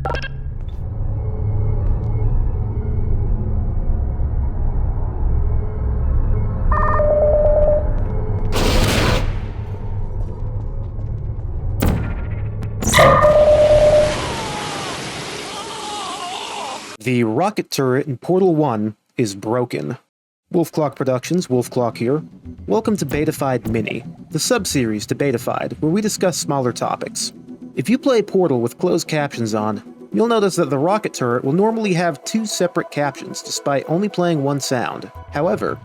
The rocket turret in Portal 1 is broken. Wolfclock Productions, Wolfclock here. Welcome to Betafied Mini, the sub-series to Betafied, where we discuss smaller topics. If you play Portal with closed captions on, you'll notice that the rocket turret will normally have two separate captions despite only playing one sound. However,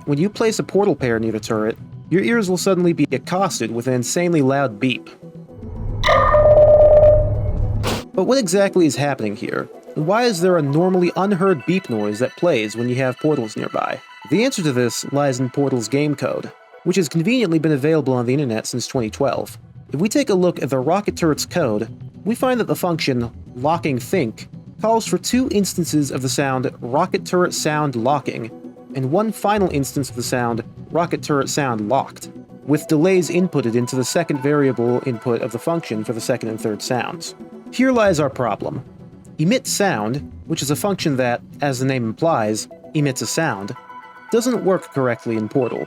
when you place a portal pair near the turret, your ears will suddenly be accosted with an insanely loud beep. But what exactly is happening here? And why is there a normally unheard beep noise that plays when you have portals nearby? The answer to this lies in Portal's game code, which has conveniently been available on the internet since 2012. If we take a look at the rocket turret's code, we find that the function locking think calls for two instances of the sound rocket turret sound locking, and one final instance of the sound rocket turret sound locked, with delays inputted into the second variable input of the function for the second and third sounds. Here lies our problem. Emit sound, which is a function that, as the name implies, emits a sound, doesn't work correctly in Portal.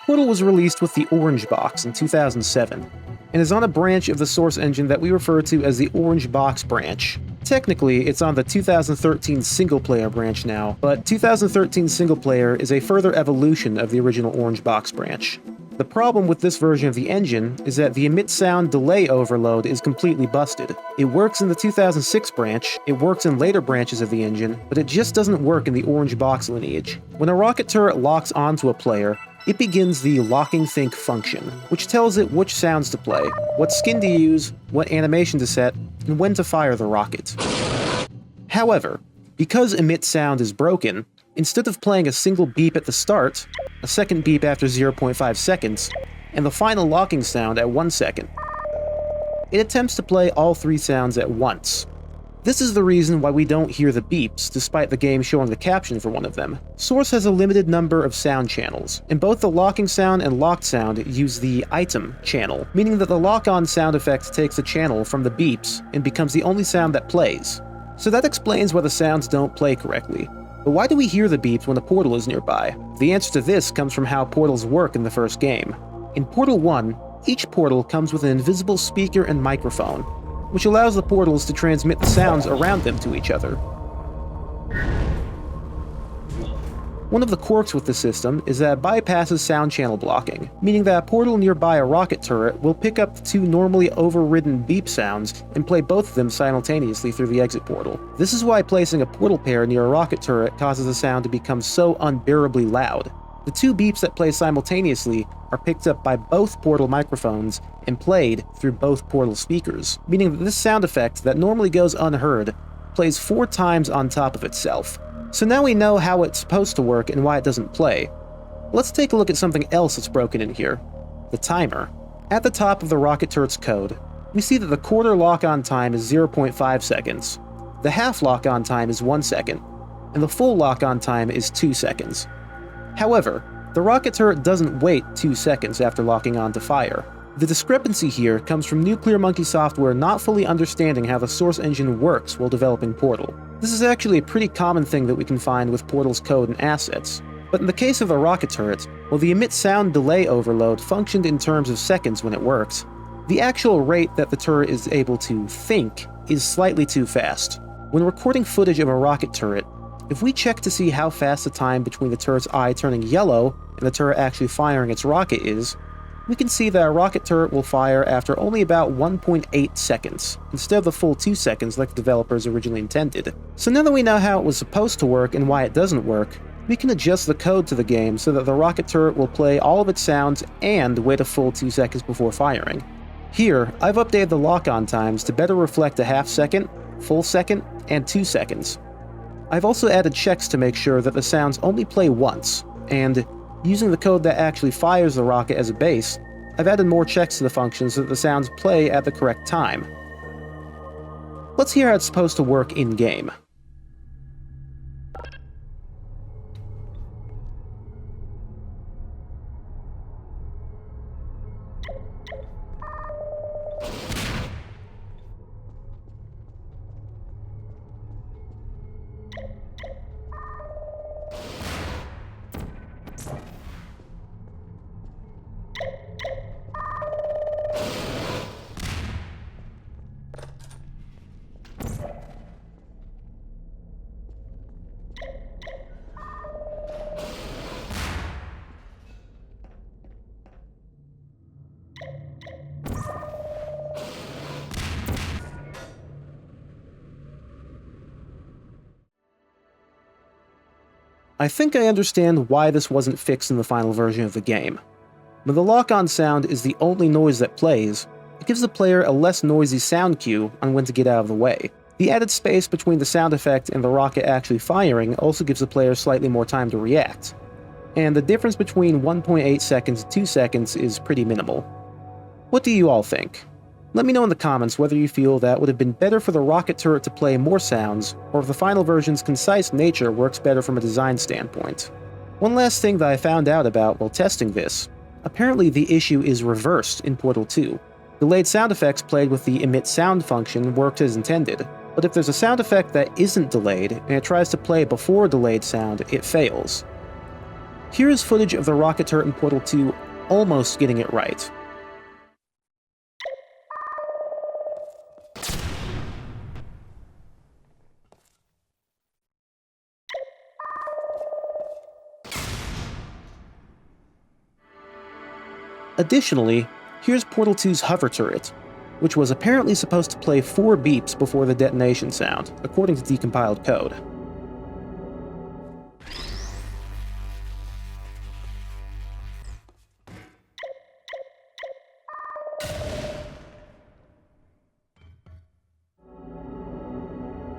Portal was released with the Orange Box in 2007, and is on a branch of the source engine that we refer to as the Orange Box branch. Technically, it's on the 2013 single-player branch now, but 2013 single-player is a further evolution of the original Orange Box branch. The problem with this version of the engine is that the emit sound delay overload is completely busted. It works in the 2006 branch, it works in later branches of the engine, but it just doesn't work in the Orange Box lineage. When a rocket turret locks onto a player, it begins the locking think function, which tells it which sounds to play, what skin to use, what animation to set, and when to fire the rocket. However, because emit sound is broken, instead of playing a single beep at the start, a second beep after 0.5 seconds, and the final locking sound at 1 second, it attempts to play all three sounds at once. This is the reason why we don't hear the beeps, despite the game showing the caption for one of them. Source has a limited number of sound channels, and both the locking sound and locked sound use the item channel, meaning that the lock-on sound effect takes the channel from the beeps and becomes the only sound that plays. So that explains why the sounds don't play correctly. But why do we hear the beeps when a portal is nearby? The answer to this comes from how portals work in the first game. In Portal 1, each portal comes with an invisible speaker and microphone, which allows the portals to transmit the sounds around them to each other. One of the quirks with the system is that it bypasses sound channel blocking, meaning that a portal nearby a rocket turret will pick up the two normally overridden beep sounds and play both of them simultaneously through the exit portal. This is why placing a portal pair near a rocket turret causes the sound to become so unbearably loud. The two beeps that play simultaneously are picked up by both portal microphones and played through both portal speakers, meaning that this sound effect that normally goes unheard plays 4 times on top of itself. So now we know how it's supposed to work and why it doesn't play. Let's take a look at something else that's broken in here. The timer. At the top of the rocket turret's code, we see that the quarter lock-on time is 0.5 seconds, the half lock-on time is 1 second, and the full lock-on time is 2 seconds. However, the rocket turret doesn't wait 2 seconds after locking on to fire. The discrepancy here comes from Nuclear Monkey Software not fully understanding how the source engine works while developing Portal. This is actually a pretty common thing that we can find with Portal's code and assets. But in the case of the rocket turret, while the emit sound delay overload functioned in terms of seconds when it works, the actual rate that the turret is able to think is slightly too fast. When recording footage of a rocket turret, if we check to see how fast the time between the turret's eye turning yellow and the turret actually firing its rocket is, we can see that a rocket turret will fire after only about 1.8 seconds, instead of the full 2 seconds like the developers originally intended. So now that we know how it was supposed to work and why it doesn't work, we can adjust the code to the game so that the rocket turret will play all of its sounds and wait a full 2 seconds before firing. Here, I've updated the lock-on times to better reflect a half second, full second, and 2 seconds. I've also added checks to make sure that the sounds only play once, and using the code that actually fires the rocket as a base, I've added more checks to the function so that the sounds play at the correct time. Let's hear how it's supposed to work in-game. I think I understand why this wasn't fixed in the final version of the game. When the lock-on sound is the only noise that plays, it gives the player a less noisy sound cue on when to get out of the way. The added space between the sound effect and the rocket actually firing also gives the player slightly more time to react. And the difference between 1.8 seconds and 2 seconds is pretty minimal. What do you all think? Let me know in the comments whether you feel that would have been better for the rocket turret to play more sounds, or if the final version's concise nature works better from a design standpoint. One last thing that I found out about while testing this. Apparently the issue is reversed in Portal 2. Delayed sound effects played with the emit sound function worked as intended, but if there's a sound effect that isn't delayed and it tries to play before a delayed sound, it fails. Here is footage of the rocket turret in Portal 2 almost getting it right. Additionally, here's Portal 2's hover turret, which was apparently supposed to play 4 beeps before the detonation sound, according to decompiled code.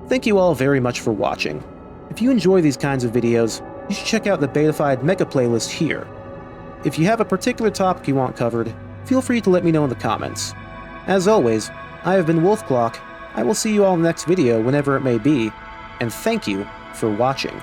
Thank you all very much for watching. If you enjoy these kinds of videos, you should check out the Betafied Mega playlist here. If you have a particular topic you want covered, feel free to let me know in the comments. As always, I have been Wolfclock. I will see you all in the next video whenever it may be, and thank you for watching.